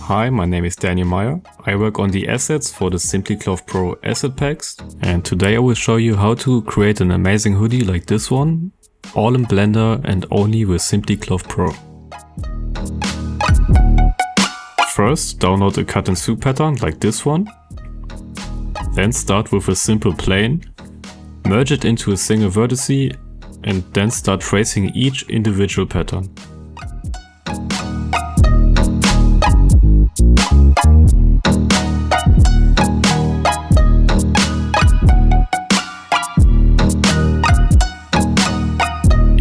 Hi, my name is Daniel Meeier. I work on the assets for the SimplyCloth Pro asset packs, and today I will show you how to create an amazing hoodie like this one, all in Blender and only with SimplyCloth Pro. First, download a cut and sew pattern like this one. Then start with a simple plane, merge it into a single vertex, and then start tracing each individual pattern.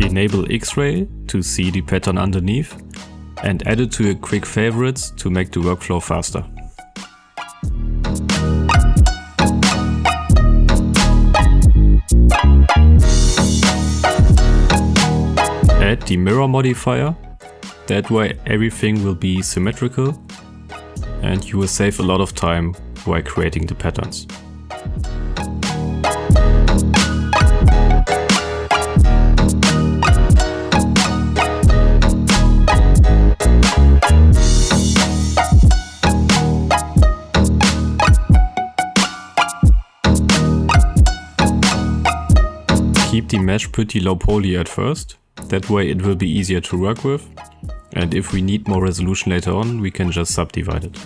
Enable X-ray to see the pattern underneath and add it to your quick favorites to make the workflow faster. Add the mirror modifier, that way everything will be symmetrical and you will save a lot of time while creating the patterns. Keep the mesh pretty low poly at first, that way it will be easier to work with, and if we need more resolution later on, we can just subdivide it.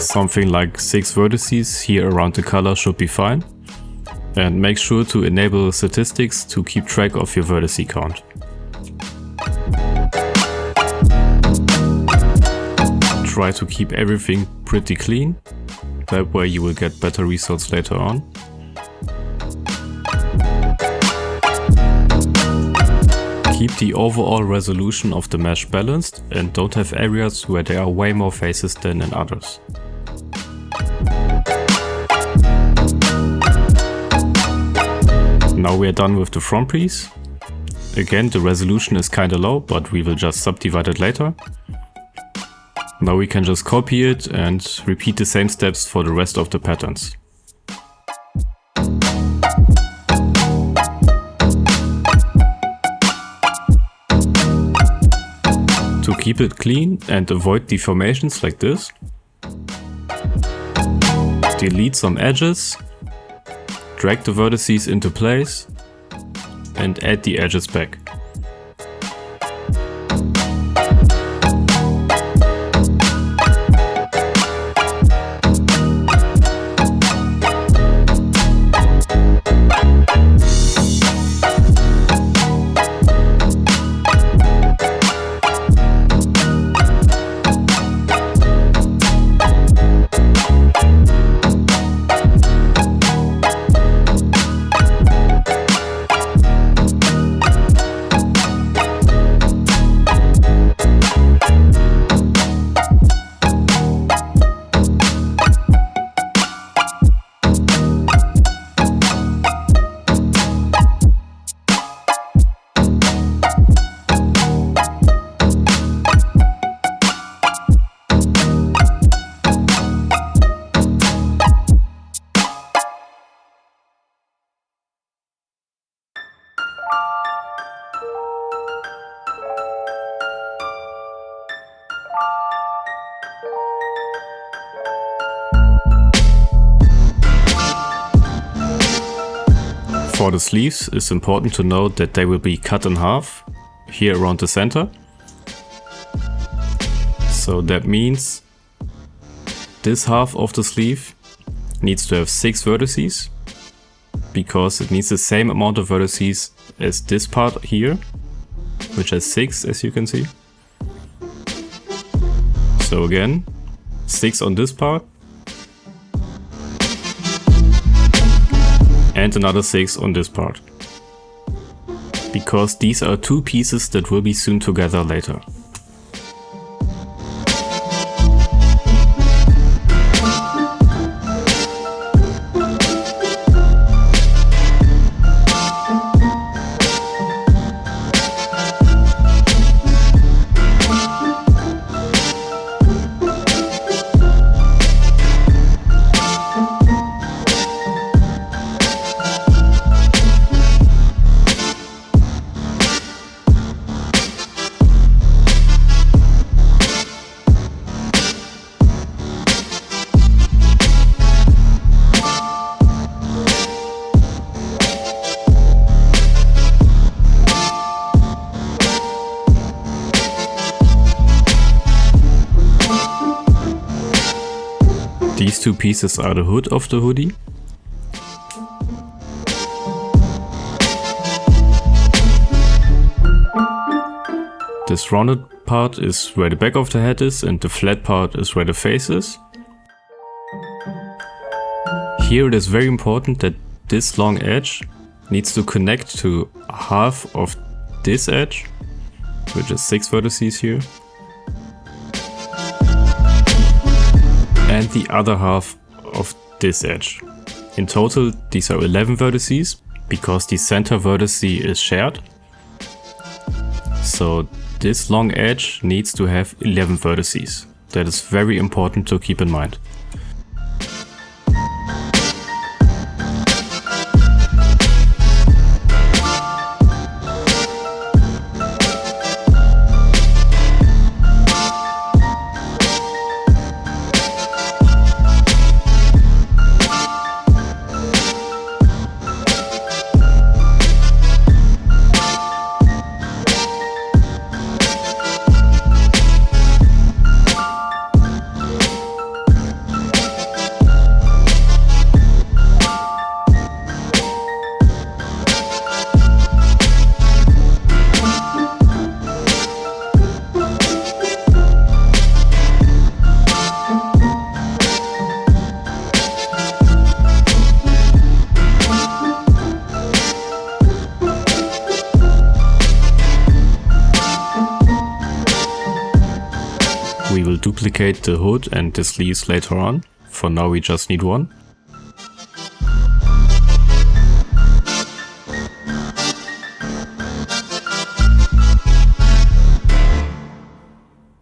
Something like 6 vertices here around the color should be fine, and make sure to enable statistics to keep track of your vertex count. Try to keep everything pretty clean, that way you will get better results later on. Keep the overall resolution of the mesh balanced and don't have areas where there are way more faces than in others. Now we are done with the front piece. Again, the resolution is kinda low, but we will just subdivide it later. Now we can just copy it and repeat the same steps for the rest of the patterns. To keep it clean and avoid deformations like this, delete some edges, drag the vertices into place and add the edges back. For the sleeves, it's important to note that they will be cut in half, here around the center. So that means this half of the sleeve needs to have 6 vertices, because it needs the same amount of vertices as this part here, which has 6 as you can see. So again, 6 on this part, and another 6 on this part, because these are 2 pieces that will be sewn together later. These two pieces are the hood of the hoodie. This rounded part is where the back of the head is, and the flat part is where the face is. Here it is very important that this long edge needs to connect to half of this edge, which is 6 vertices here, and the other half of this edge. In total, these are 11 vertices because the center vertex is shared. So this long edge needs to have 11 vertices. That is very important to keep in mind. We will duplicate the hood and the sleeves later on. For now we just need one.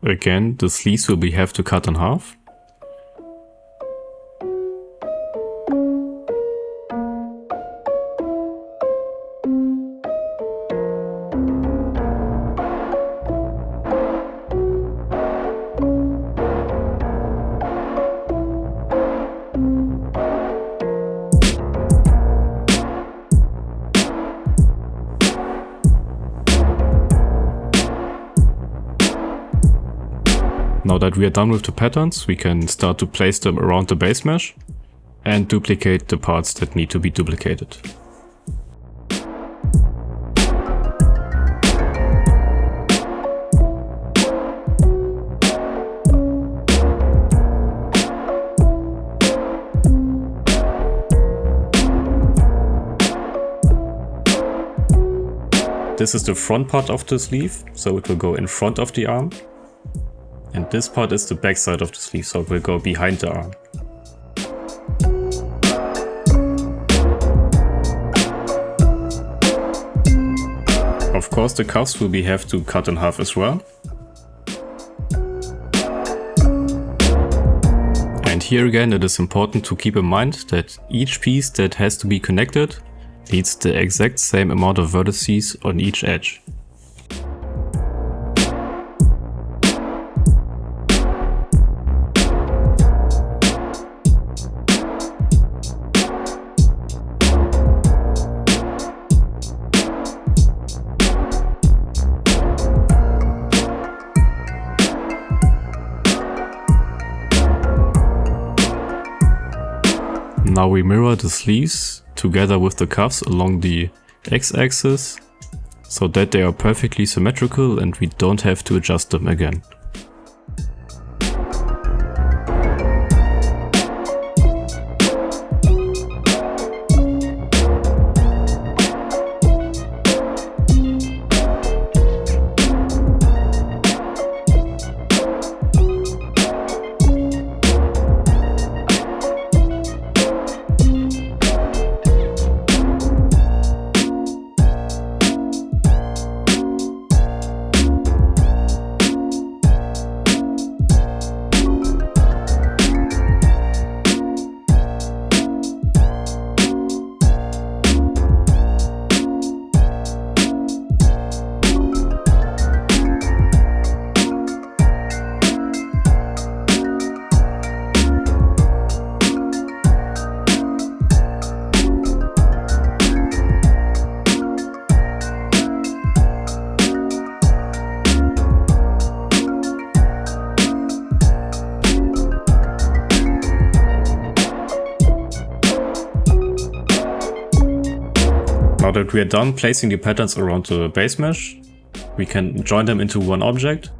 Again, the sleeves will have to cut in half. Now that we are done with the patterns, we can start to place them around the base mesh and duplicate the parts that need to be duplicated. This is the front part of the sleeve, so it will go in front of the arm. And this part is the back side of the sleeve, so it will go behind the arm. Of course, the cuffs will have to cut in half as well. And here again, it is important to keep in mind that each piece that has to be connected needs the exact same amount of vertices on each edge. Now we mirror the sleeves together with the cuffs along the x-axis so that they are perfectly symmetrical and we don't have to adjust them again. Now that we are done placing the patterns around the base mesh, we can join them into one object.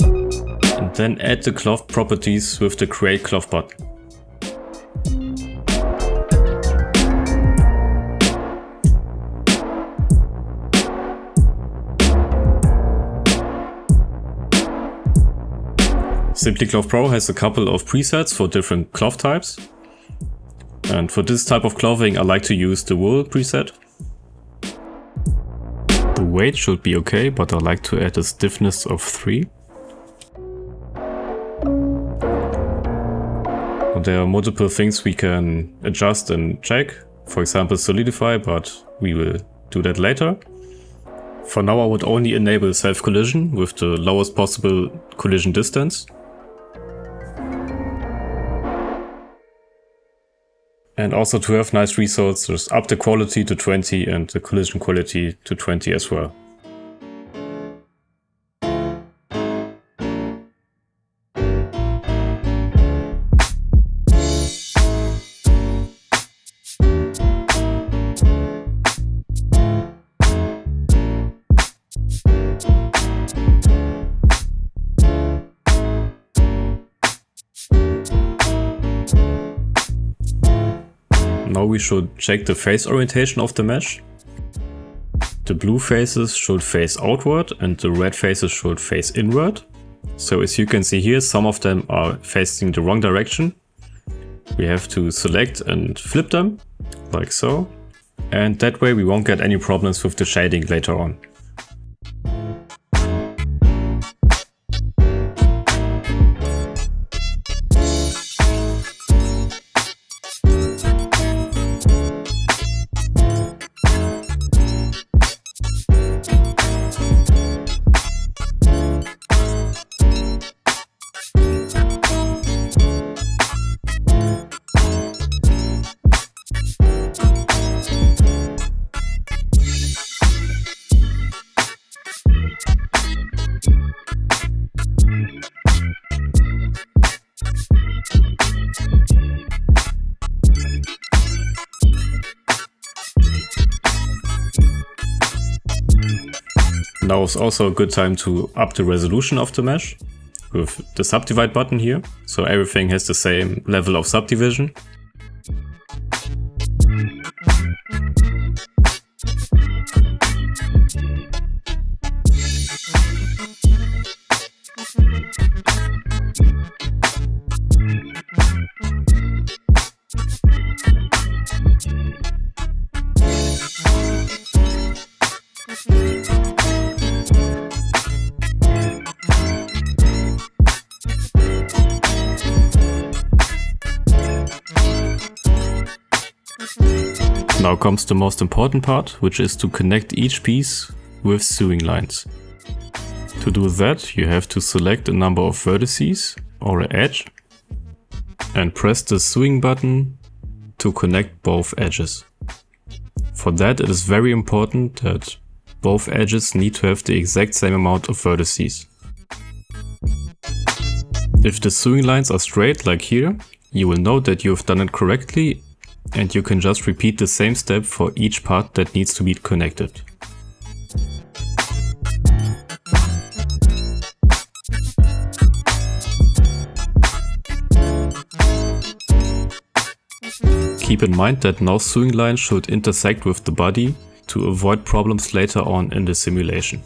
And then add the cloth properties with the create cloth button. SimplyCloth Pro has a couple of presets for different cloth types. And for this type of clothing, I like to use the wool preset. The weight should be okay, but I like to add a stiffness of 3. There are multiple things we can adjust and check. For example, solidify, but we will do that later. For now, I would only enable self-collision with the lowest possible collision distance. And also to have nice results, just up the quality to 20 and the collision quality to 20 as well. Now we should check the face orientation of the mesh. The blue faces should face outward and the red faces should face inward. So as you can see here, some of them are facing the wrong direction. We have to select and flip them, like so. And that way we won't get any problems with the shading later on. Now is also a good time to up the resolution of the mesh with the subdivide button here, so everything has the same level of subdivision. Now comes the most important part, which is to connect each piece with sewing lines. To do that, you have to select a number of vertices or an edge and press the sewing button to connect both edges. For that, it is very important that both edges need to have the exact same amount of vertices. If the sewing lines are straight, like here, you will know that you have done it correctly, and you can just repeat the same step for each part that needs to be connected. Keep in mind that no sewing line should intersect with the body to avoid problems later on in the simulation.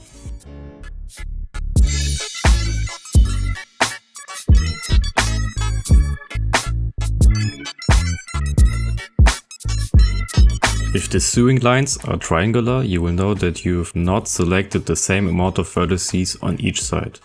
If the sewing lines are triangular, you will know that you have not selected the same amount of vertices on each side.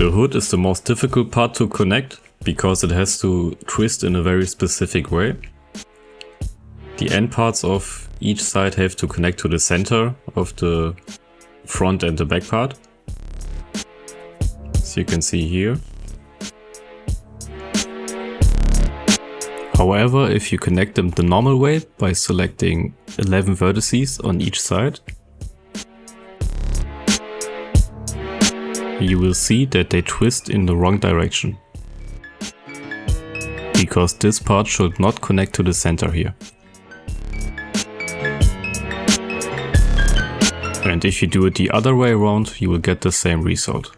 The hood is the most difficult part to connect because it has to twist in a very specific way. The end parts of each side have to connect to the center of the front and the back part. As you can see here. However, if you connect them the normal way by selecting 11 vertices on each side, you will see that they twist in the wrong direction. Because this part should not connect to the center here. And if you do it the other way around, you will get the same result.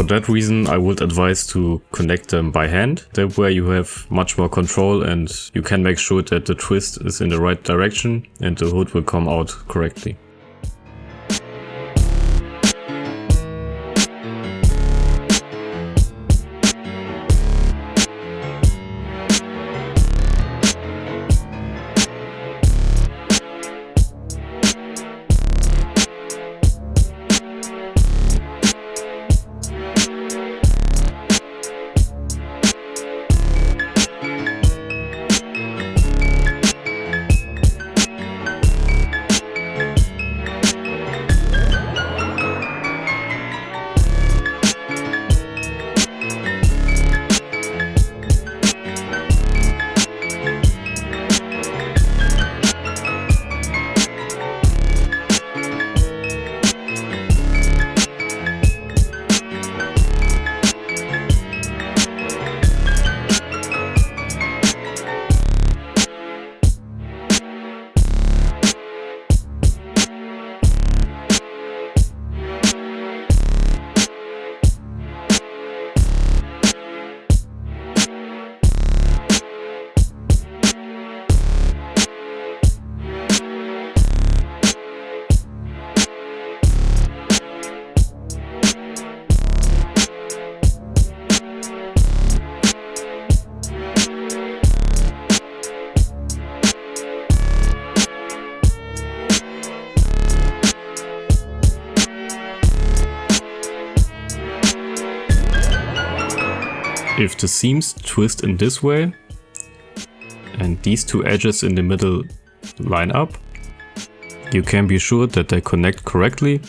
For that reason, I would advise to connect them by hand. That way you have much more control and you can make sure that the twist is in the right direction and the hood will come out correctly. If the seams twist in this way and these two edges in the middle line up, you can be sure that they connect correctly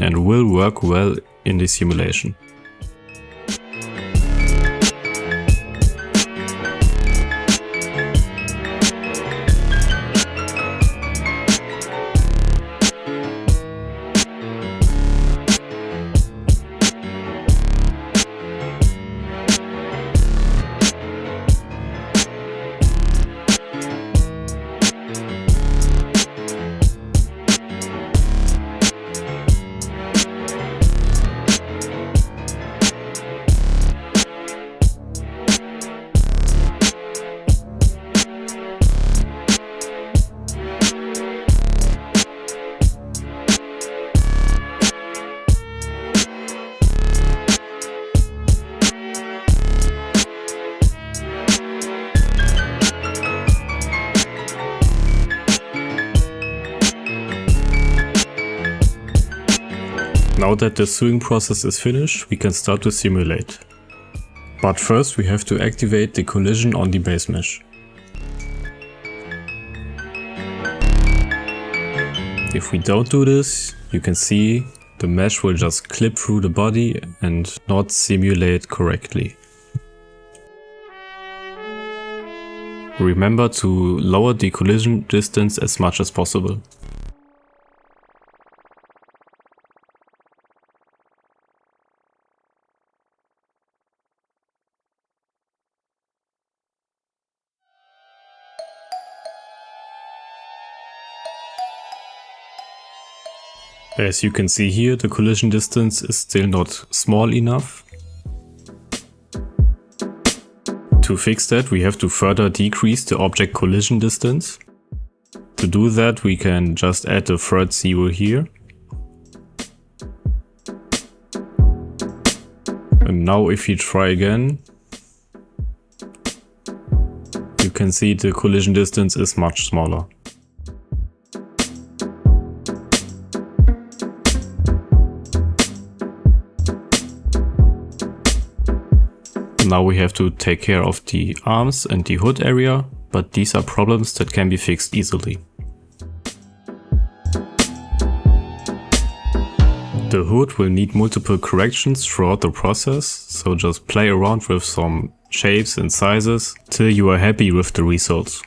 and will work well in the simulation. Now that the sewing process is finished, we can start to simulate. But first we have to activate the collision on the base mesh. If we don't do this, you can see the mesh will just clip through the body and not simulate correctly. Remember to lower the collision distance as much as possible. As you can see here, the collision distance is still not small enough. To fix that, we have to further decrease the object collision distance. To do that, we can just add the third 0 here. And now if you try again, you can see the collision distance is much smaller. Now we have to take care of the arms and the hood area, but these are problems that can be fixed easily. The hood will need multiple corrections throughout the process, so just play around with some shapes and sizes till you are happy with the results.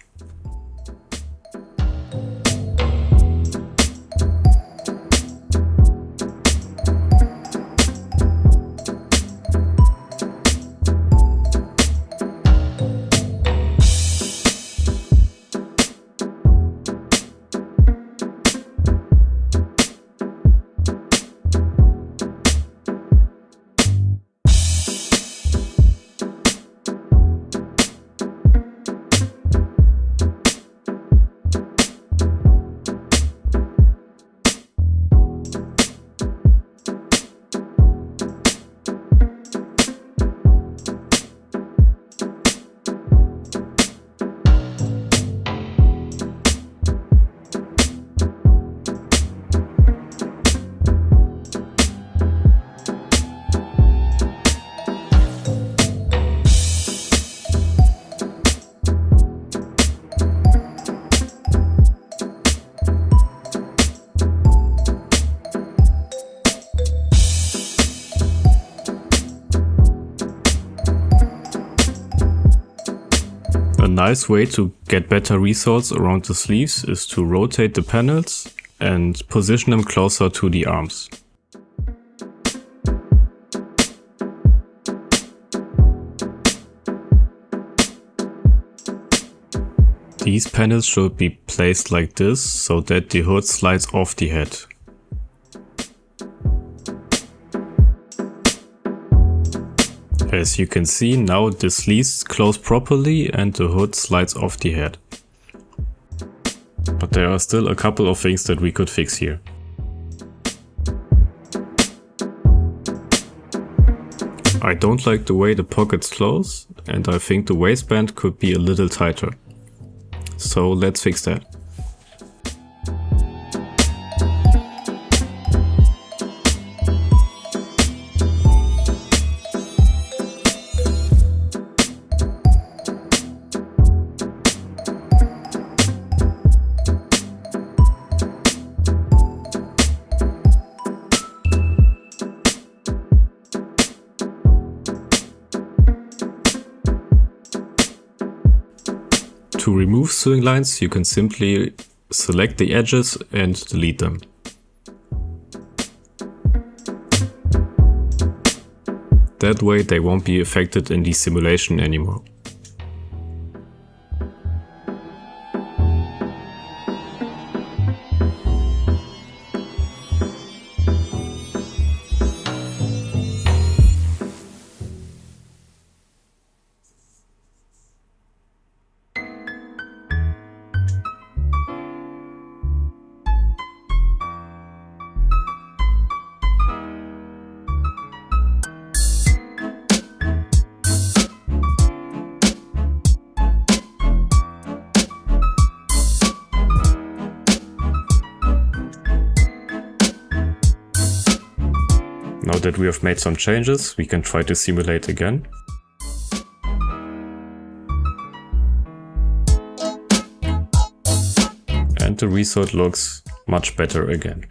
A nice way to get better results around the sleeves is to rotate the panels and position them closer to the arms. These panels should be placed like this so that the hood slides off the head. As you can see, now the sleeves close properly and the hood slides off the head. But there are still a couple of things that we could fix here. I don't like the way the pockets close, and I think the waistband could be a little tighter. So let's fix that. To remove sewing lines, you can simply select the edges and delete them. That way they won't be affected in the simulation anymore. Now that we have made some changes, we can try to simulate again. And the result looks much better again.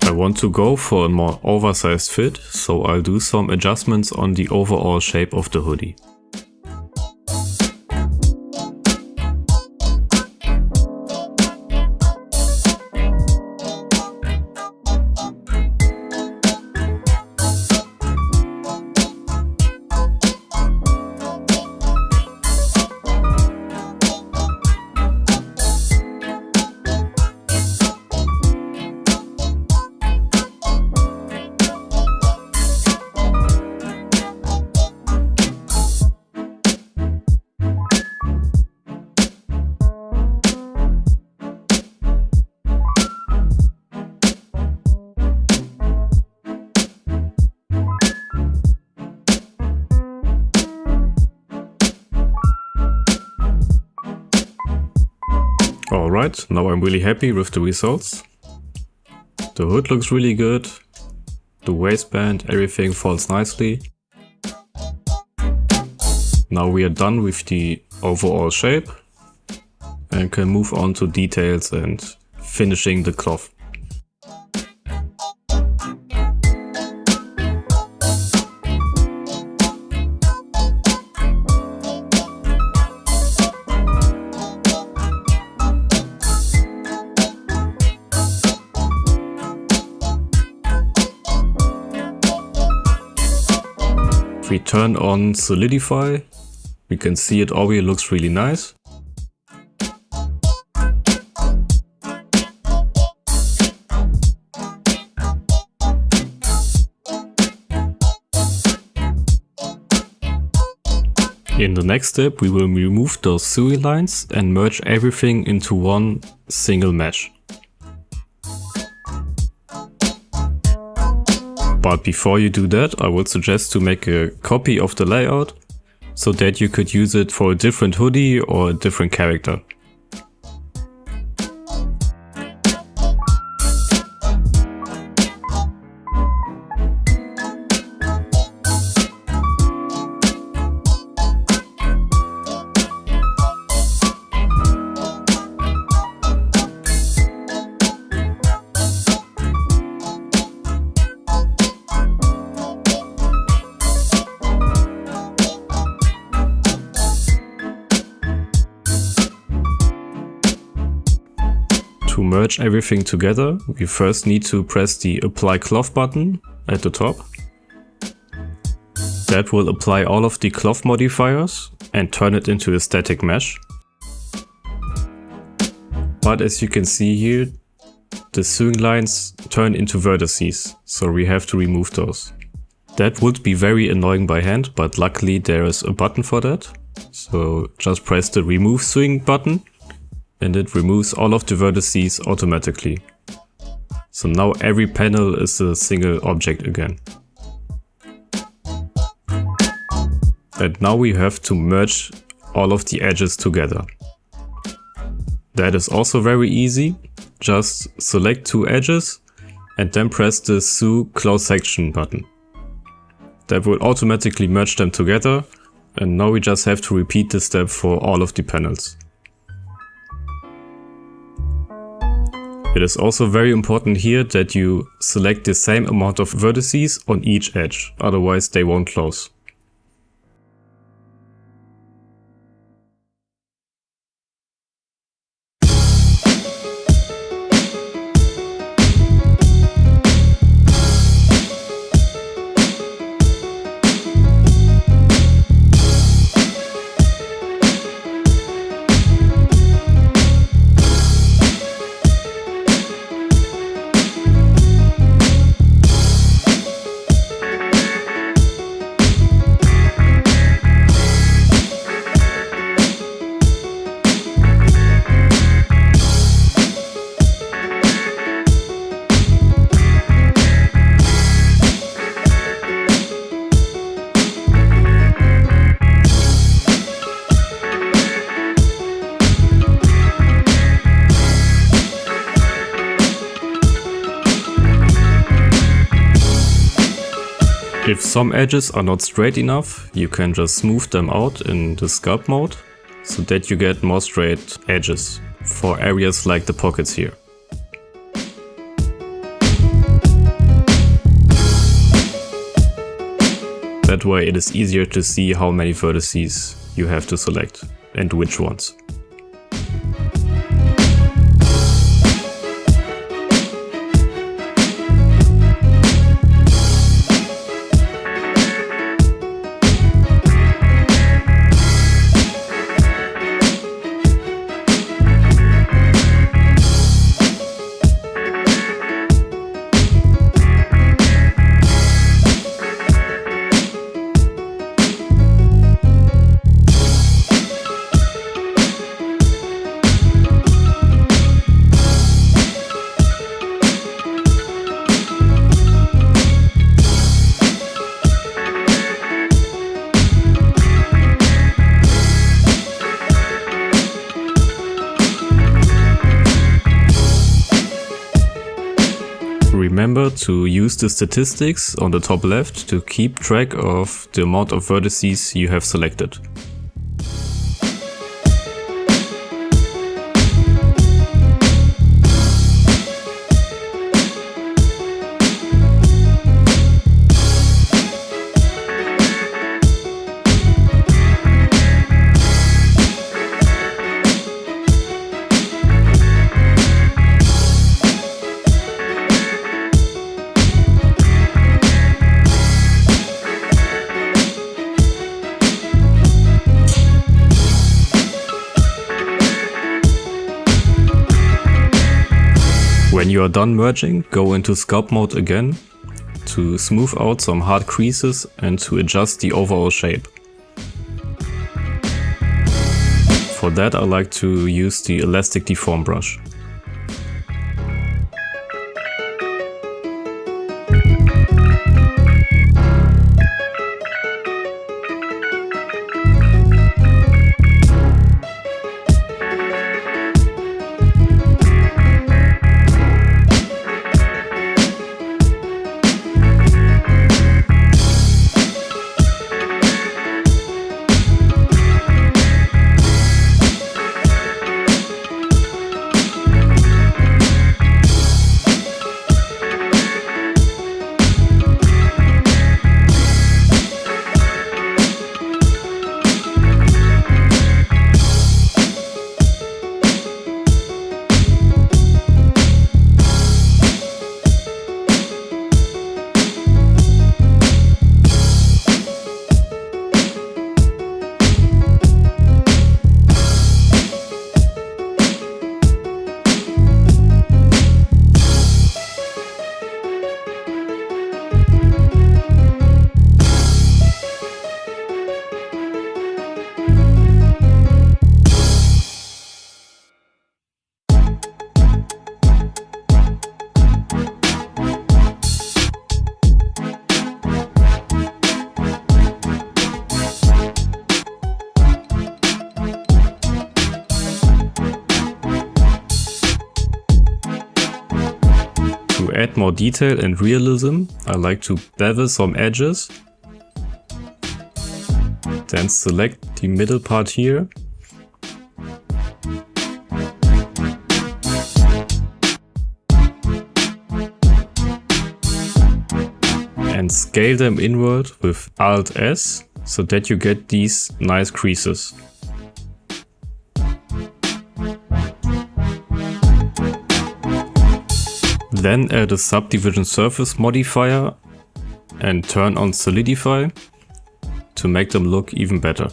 I want to go for a more oversized fit, so I'll do some adjustments on the overall shape of the hoodie. Alright, now I'm really happy with the results. The hood looks really good. The waistband, everything falls nicely. Now we are done with the overall shape and can move on to details and finishing the cloth. If we turn on solidify, we can see it already looks really nice. In the next step, we will remove those sewing lines and merge everything into one single mesh. But before you do that, I would suggest to make a copy of the layout so that you could use it for a different hoodie or a different character. To merge everything together, we first need to press the Apply Cloth button at the top. That will apply all of the cloth modifiers and turn it into a static mesh. But as you can see here, the sewing lines turn into vertices, so we have to remove those. That would be very annoying by hand, but luckily there is a button for that. So just press the Remove Sewing button and it removes all of the vertices automatically. So now every panel is a single object again. And now we have to merge all of the edges together. That is also very easy. Just select two edges and then press the Sew Close Section button. That will automatically merge them together, and now we just have to repeat this step for all of the panels. It is also very important here that you select the same amount of vertices on each edge, otherwise they won't close. If some edges are not straight enough, you can just smooth them out in the sculpt mode, so that you get more straight edges for areas like the pockets here. That way it is easier to see how many vertices you have to select and which ones. to use the statistics on the top left to keep track of the amount of vertices you have selected. When you are done merging, go into sculpt mode again to smooth out some hard creases and to adjust the overall shape. For that, I like to use the elastic deform brush. To add more detail and realism, I like to bevel some edges. Then select the middle part here. And scale them inward with Alt S so that you get these nice creases. Then add a subdivision surface modifier and turn on solidify to make them look even better.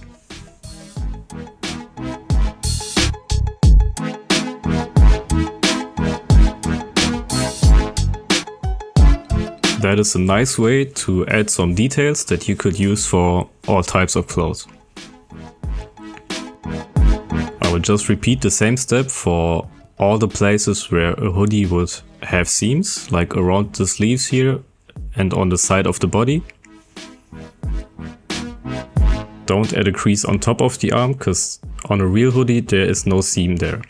That is a nice way to add some details that you could use for all types of clothes. I will just repeat the same step for all the places where a hoodie would have seams, like around the sleeves here and on the side of the body. Don't add a crease on top of the arm, because on a real hoodie there is no seam there.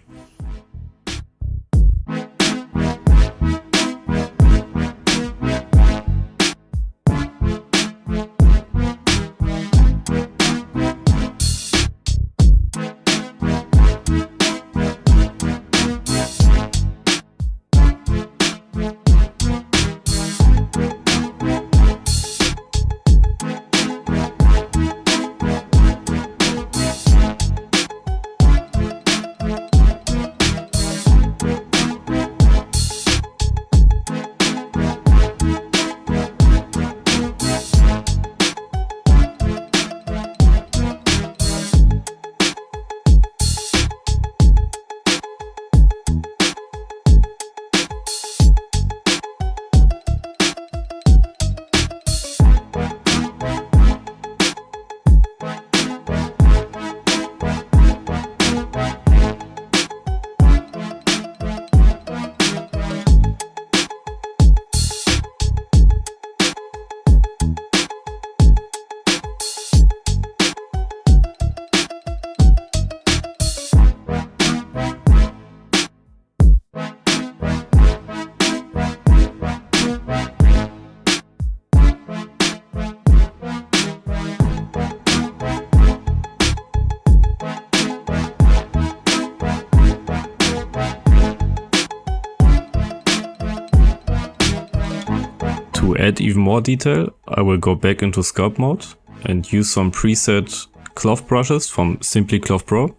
even more detail, I will go back into sculpt mode and use some preset cloth brushes from Simply Cloth Pro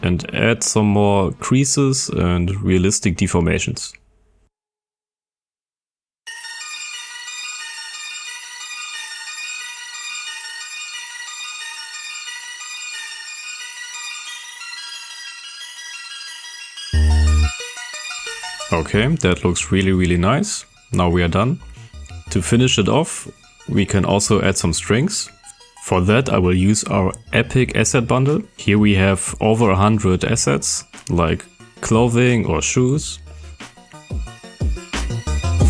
and add some more creases and realistic deformations. Okay, that looks really nice. Now we are done. To finish it off, we can also add some strings. For that I will use our epic asset bundle. Here we have over 100 assets, like clothing or shoes.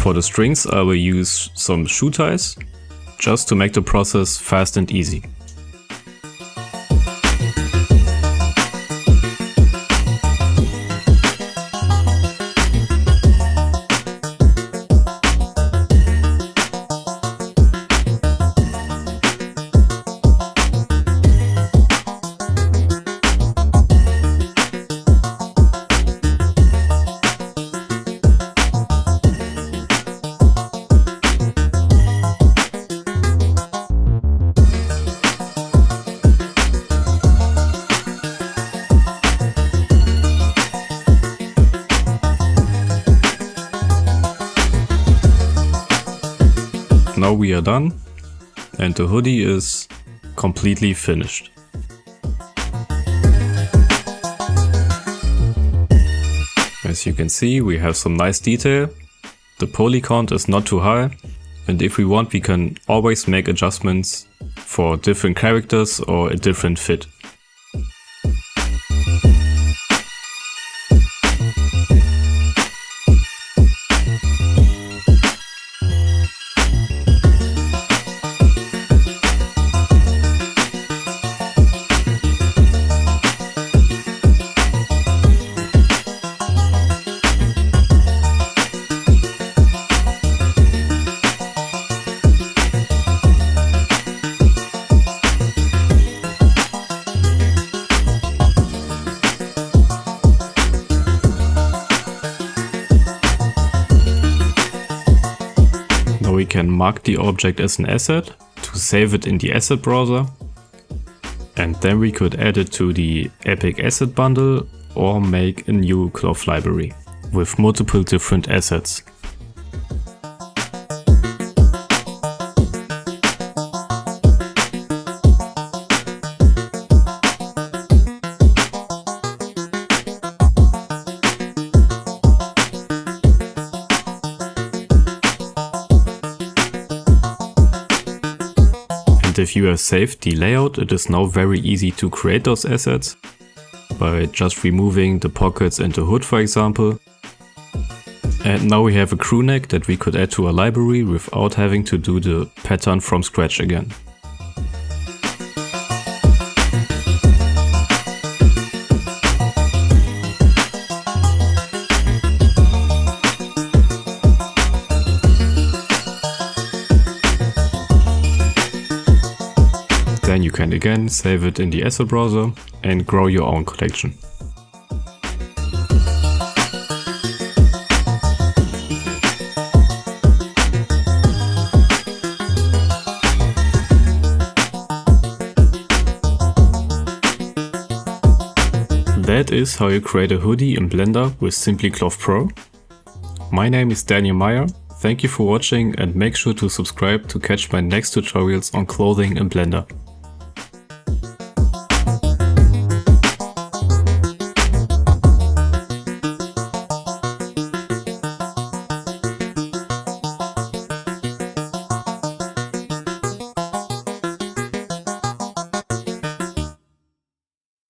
For the strings I will use some shoe ties, just to make the process fast and easy. Now we are done and the hoodie is completely finished. As you can see, we have some nice detail. The poly count is not too high, and if we want we can always make adjustments for different characters or a different fit. We can mark the object as an asset to save it in the asset browser, and then we could add it to the Epic Asset Bundle or make a new cloth library with multiple different assets. If you have saved the layout, it is now very easy to create those assets by just removing the pockets and the hood, for example. And now we have a crew neck that we could add to a library without having to do the pattern from scratch again. Then you can again save it in the asset browser and grow your own collection. That is how you create a hoodie in Blender with Simply Cloth Pro. My name is Daniel Meyer. Thank you for watching and make sure to subscribe to catch my next tutorials on clothing in Blender.